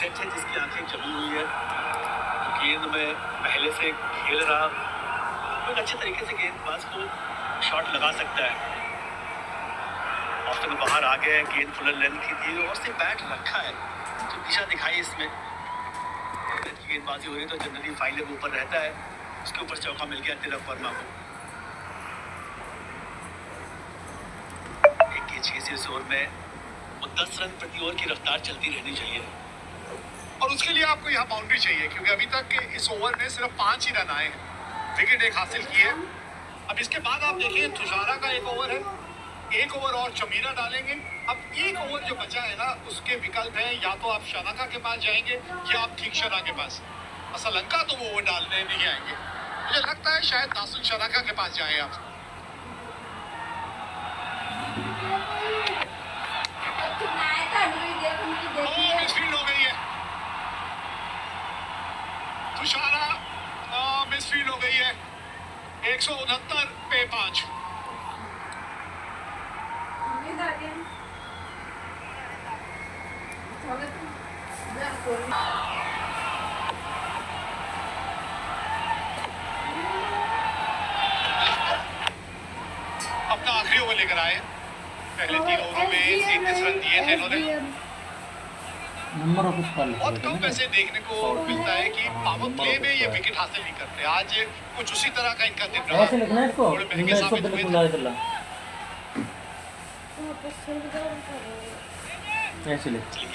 Catch है जिसकी आंखें जमी हुई है, गेंद में पहले से खेल रहा, तो अच्छे तरीके से गेंदबाज को शॉट लगा सकता है। ऑस्टिन बाहर आ गए, गेंद फुल लेंथ की थी और सिर्फ बैट रखा है, तो दिशा दिखाई इसमें। गेंदबाजी हो रही तो जनरली फाइनल ऊपर रहता है, उसके ऊपर चौका मिल गया तिलक वर्मा को। एक 6 ओवर में 10 रन प्रति ओवर की रफ्तार चलती रहनी चाहिए, और उसके लिए आपको यहाँ बाउंड्री चाहिए, क्योंकि अभी तक इस ओवर में सिर्फ 5 ही रन आए हैं, विकेट एक हासिल की है। अब इसके बाद आप देखिए तुषारा का एक ओवर है, एक ओवर और चमीरा डालेंगे। अब एक ओवर जो बचा है ना, उसके विकल्प हैं, या तो आप शनाका के पास जाएंगे या आप थीक्षणा के पास। असलंका तो वो ओवर डालने नहीं आएंगे, मुझे लगता है शायद दासुन शनाका के पास जाएं आप। मिसफील्ड हो गई है, तुषारा मिसफील्ड हो गई है। 169 पे 5। अपना आखिरी ओवर लेकर आए, पहले 3 ओवरों में 33 रन दिए थे इन्होंने। बहुत कम वैसे देखने को मिलता है कि पावर प्ले में ये विकेट हासिल नहीं करते। आज कुछ उसी तरह का इनका दिन रहा, थोड़े महंगे साबित हुए थे।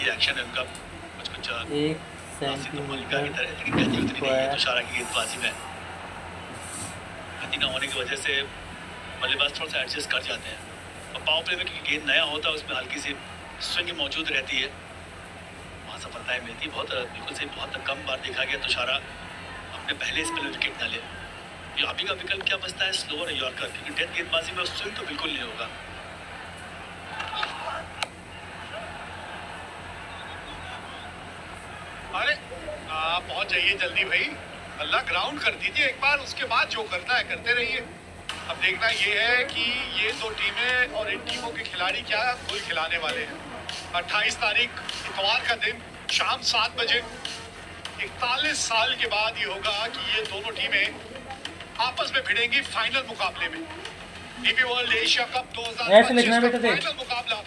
एक्शन है उनका कुछ एक सेंटीमीटर तुषारा की गेंदबाजी में गति न होने की वजह से बल्लेबाज थोड़ा सा एडजस्ट कर जाते हैं, और पावर प्ले में क्योंकि गेंद नया होता है उसमें हल्की सी स्विंग मौजूद रहती है, वहाँ सफलताएं मिलती बहुत बिल्कुल सही। बहुत कम बार देखा गया तुषारा अपने पहले स्पेल विकेट न ले। ये अभी का विकल्प क्या बचता है, स्लोअर यॉर्कर, क्योंकि डेथ गेंदबाजी में स्विंग तो बिल्कुल नहीं होगा। अरे पहुंच जाइए जल्दी भाई, अल्लाह ग्राउंड कर दीजिए एक बार, उसके बाद जो करना है करते रहिए। अब देखना ये है कि ये दो टीमें और इन टीमों के खिलाड़ी क्या गोल खिलाने वाले हैं। 28 तारीख इतवार का दिन शाम 7 बजे 41 साल के बाद ये होगा कि ये दोनों टीमें आपस में भिड़ेंगी फाइनल मुकाबले में। डीपी वर्ल्ड एशिया कप 2025 का फाइनल मुकाबला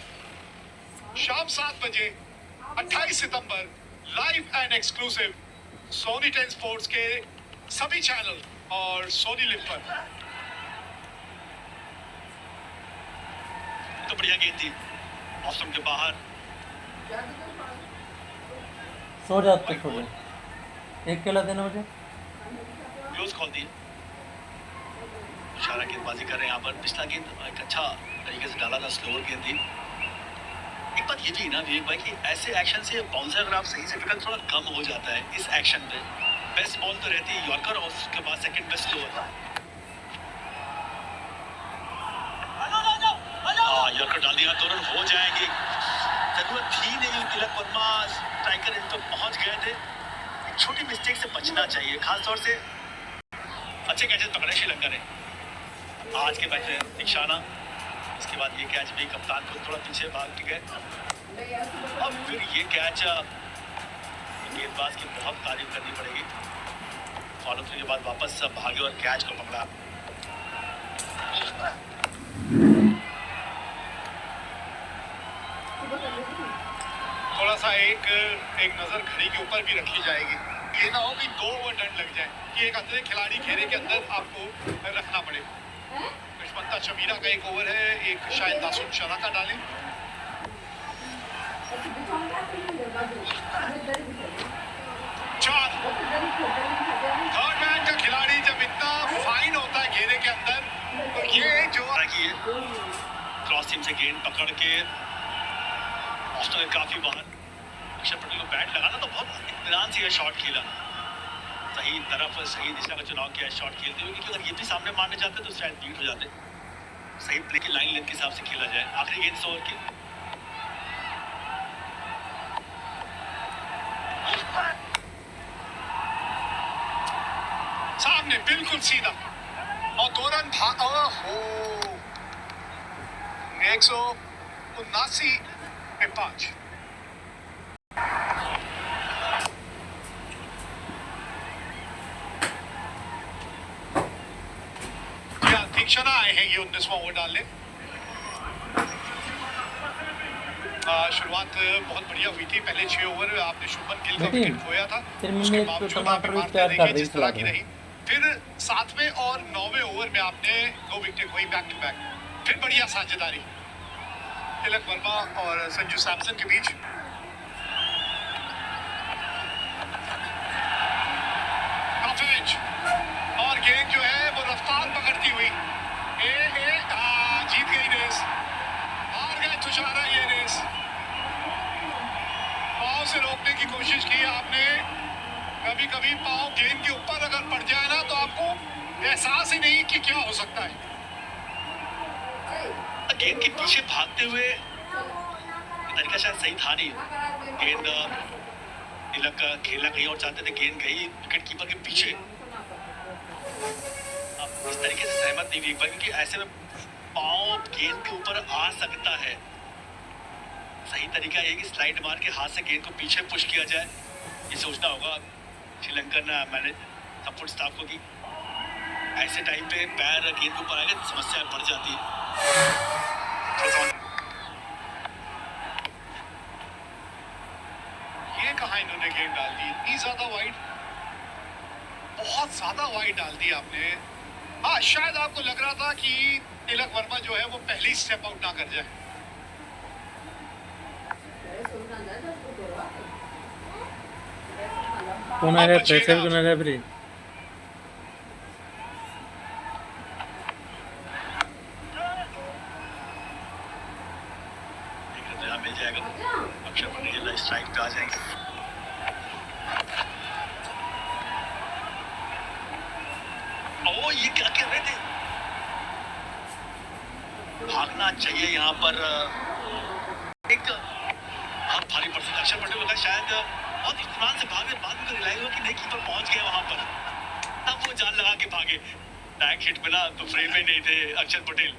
शाम 7 बजे 28 सितंबर live and exclusive Sony 10 sports के सभी चैनल और सोनी लिव पर। तो बढ़िया गेंद थी मौसम के बाहर, सो जाते थोड़े, एक केला देना मुझे। क्लोज कॉल दी, तुषारा गेंदबाजी कर रहे हैं यहाँ पर। पिछला गेंद एक अच्छा तरीके से डाला था, स्लोअर गेंद थी। एक बात ये भी ना विवेक भाई कि ऐसे एक्शन से बाउंसर अगर आप सही से विकल्प थोड़ा कम हो जाता है इस एक्शन पे। बेस्ट बॉल तो रहती है यॉर्कर और उसके बाद सेकंड बेस्ट स्लोअर। यॉर्कर डाल दिया, 2 रन हो जाएंगे। जरूरत थी नहीं, तिलक वर्मा स्ट्राइकर इन तक पहुंच गए थे। एक छोटी मिस्टेक से बचना चाहिए, खासतौर से अच्छे कैचेस पकड़े श्रीलंका ने आज के मैच में। निशाना इसके बाद ये कैच भी कप्तान को थोड़ा पीछे भाग गए, अब फिर ये कैच गेंदबाज की बहुत तारीफ करनी पड़ेगी। फॉलो थ्रू के बाद वापस भागे और कैच को पकड़ा। थोड़ा सा एक नजर घड़ी के ऊपर भी रखी जाएगी, ये ना हो कि 2 ओवर डंड लग जाए कि एक अंदर खिलाड़ी घेरे के अंदर आपको रखना पड़े। दुष्मंता चमीरा का एक ओवर है, एक शायद दासुन शनाका डालें। 4 थर्ड मैन का खिलाड़ी जब इतना फाइन होता है घेरे के अंदर, तो ये जो क्रॉस टीम से गेंद पकड़ के ऑस्ट्रेलिया काफी बाहर अक्षर पटेल को बैट लगाना, तो बहुत इत्मीनान से यह शॉट खेला, सही तरफ सही दिशा का चुनाव किया शॉट खेलते हुए, क्योंकि अगर ये भी सामने मारने जाते तो शायद बीट हो जाते। सही प्ले की लाइन लेंथ के हिसाब से खेला जाए। आखिरी गेंद 100 ओवर की, सामने बिल्कुल सीधा और 2 रन भागा। 179 पे 5। तीक्षणा आए हैं ये 19वां ओवर डालने। शुरुआत बहुत बढ़िया हुई थी, पहले 6 ओवर आपने शुभमन गिल का विकेट खोया था, फिर उसके मैंने बावजूद टमाटर आपने भी तैयार मारते कर देखिए दी जिस तरह सलाद की में। रही। फिर 7वें और 9वें ओवर में आपने 2 विकेट खोई बैक टू बैक। फिर बढ़िया साझेदारी तिलक वर्मा और संजू सैमसन के बीच। और गेंद जो है वो रफ्तार पकड़ती हुई जीत गई रेस, हार गए तुषारा ये रेस। पांव से रोकने की कोशिश की आपने, कभी कभी पांव गेंद के ऊपर अगर पड़ जाए ना तो आपको एहसास ही नहीं कि क्या हो सकता है। गेंद के पीछे भागते हुए तरीका शायद सही था नहीं। गेंद तिलक खेलना कहीं और चाहते थे, गेंद गई विकेट कीपर के पीछे। अब इस तरीके से सहमत नहीं हुई एक बार, क्योंकि ऐसे में पांव गेंद के ऊपर आ सकता है। सही तरीका ये कि स्लाइड मार के हाथ से गेंद को पीछे पुश किया जाए, ये सोचना होगा श्रीलंकन मैंने सपोर्ट स्टाफ को कि ऐसे टाइम पे पैर गेंद के ऊपर आएगा तो समस्या बढ़ जाती है। ये कहाँ इन्होंने गेंद डाल दी, इतनी ज्यादा वाइड, बहुत ज्यादा वाइड डाल दी आपने। हाँ, शायद आपको लग रहा था कि तिलक वर्मा जो है वो पहली स्टेप आउट ना कर जाए। कौन आ रहा है? प्रेशर कौन आ रहा है? फिर मिल जाएगा, अक्षर पटेल स्ट्राइक पे आ जाएंगे। ओ ये क्या कर रहे थे? भागना चाहिए यहाँ पर, एक बहुत भारी पड़ सकता। अक्षर पटेल का शायद बहुत इत्मीनान से भागे, बाद में रियलाइज हुआ कि नहीं कीपर पहुंच गया वहां पर, तब वो जान लगा के भागे। टैग हिट पे ना तो फ्रेम में नहीं थे अक्षर पटेल,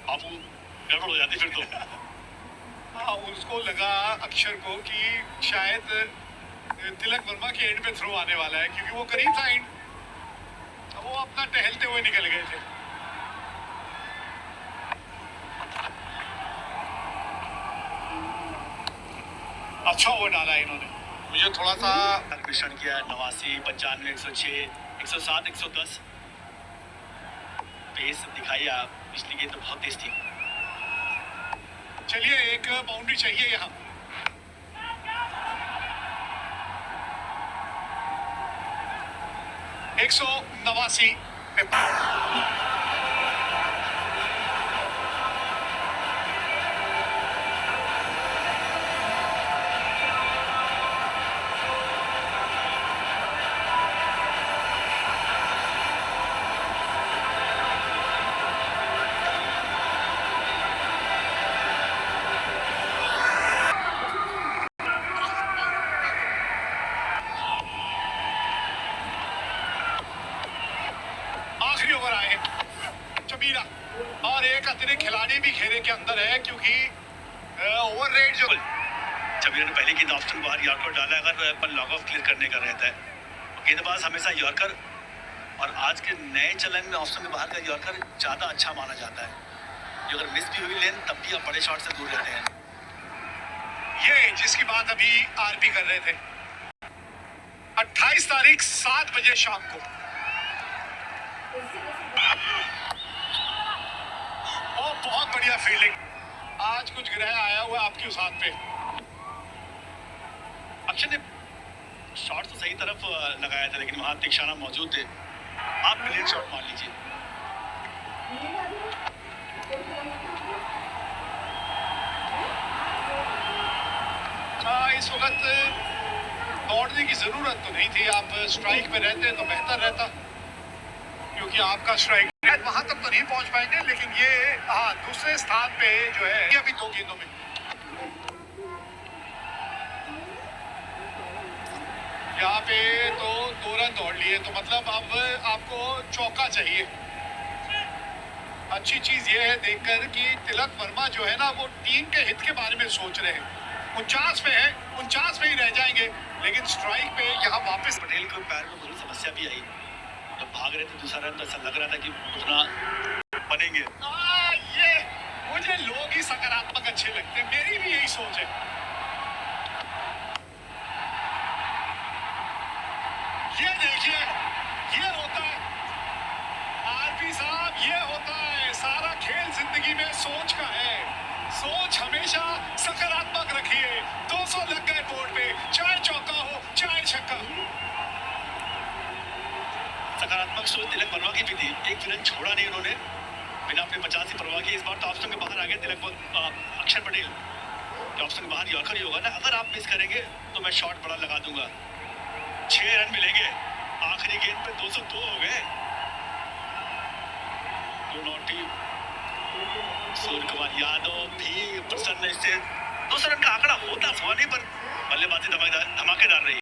बाबू गड़बड़ हो जाती फिर तो। हाँ, उसको लगा अक्षर को कि शायद तिलक वर्मा के एंड पे थ्रो आने वाला है, क्योंकि वो करीब था एंड, वो अपना टहलते हुए निकल गए थे। अच्छा ओवर डाला इन्होंने, मुझे थोड़ा सा मिश्रण किया। 89, 95, 106, 107, 110 पेस दिखाई आप, पिछली गेंद तो बहुत तेज थी। चलिए एक बाउंड्री चाहिए यहाँ। एक 189 आखिरी ओवर आए चबीरा, और एक अतिरिक्त खिलाड़ी भी घेरे के अंदर है, क्योंकि ओवर रेट जो चबीरा ने पहले गेंद ऑप्शन बाहर यॉर्कर डाला, अगर लॉग ऑफ क्लियर करने का रहता है गेंदबाज हमेशा यॉर्कर, और आज के नए चलन में ऑप्शन में बाहर का यॉर्कर ज़्यादा अच्छा माना जाता है। जो अगर मिस भी हुई लेन तब भी आप बड़े शॉट से दूर रहते हैं। ये जिसकी बात अभी आरपी कर रहे थे, 28 तारीख 7 बजे शाम को। और बहुत बढ़िया फील्डिंग, आज कुछ ग्रह आया हुआ है आपकी उस हाथ पे। अक्षर ने शॉट तो सही तरफ लगाया था, लेकिन वहां तीक्षणा मौजूद थे। आप क्लियर शॉट मार लीजिए। इस वक्त दौड़ने की जरूरत तो नहीं थी, आप स्ट्राइक पे रहते तो बेहतर रहता, क्योंकि आपका स्ट्राइक वहां तक तो नहीं पहुंच पाएंगे, लेकिन ये हाँ दूसरे स्थान पे जो है ये अभी 2 गेंदों में। यहाँ पे तो 2 रन दौड़ लिए, तो मतलब अब आपको चौका चाहिए। अच्छी चीज ये है देखकर कि तिलक वर्मा जो है ना वो टीम के हित के बारे में सोच रहे हैं। 49 पे है, 49 पे ही रह जाएंगे, लेकिन स्ट्राइक पे यहाँ वापस पटेल को पैर में थोड़ी समस्या भी आई, जब भाग रहे थे दूसरा रन तो ऐसा लग रहा था कि उतना बनेंगे। ये मुझे लोग ही सकारात्मक अच्छे लगते हैं, मेरी भी यही सोच है। ये देखिए, ये होता है आरपी साहब, ये होता है। सारा खेल जिंदगी में सोच का है। सोच हमेशा सकारात्मक रखिए। 200 लग गए बोर्ड पे, चाहे चौका हो चाहे छक्का। सकारात्मक सोच तिलक वर्मा की भी थी, एक विलन छोड़ा नहीं उन्होंने, बिना अपने 50 की परवाह की। इस बार तो ऑफ स्टंप के बाहर आ गए अक्षर पटेल। ऑफ स्टंप के बाहर यॉर्कर ही होगा ना, अगर आप मिस करेंगे तो मैं शॉट बड़ा लगा दूंगा। 6 रन मिलेंगे, आखिरी गेंद पे 202 हो गए। सूर्य कुमार यादव भी प्रसन्न, इससे 200 रन का आंकड़ा होता हुआ नहीं, पर बल्लेबाजी धमाकेदार रही।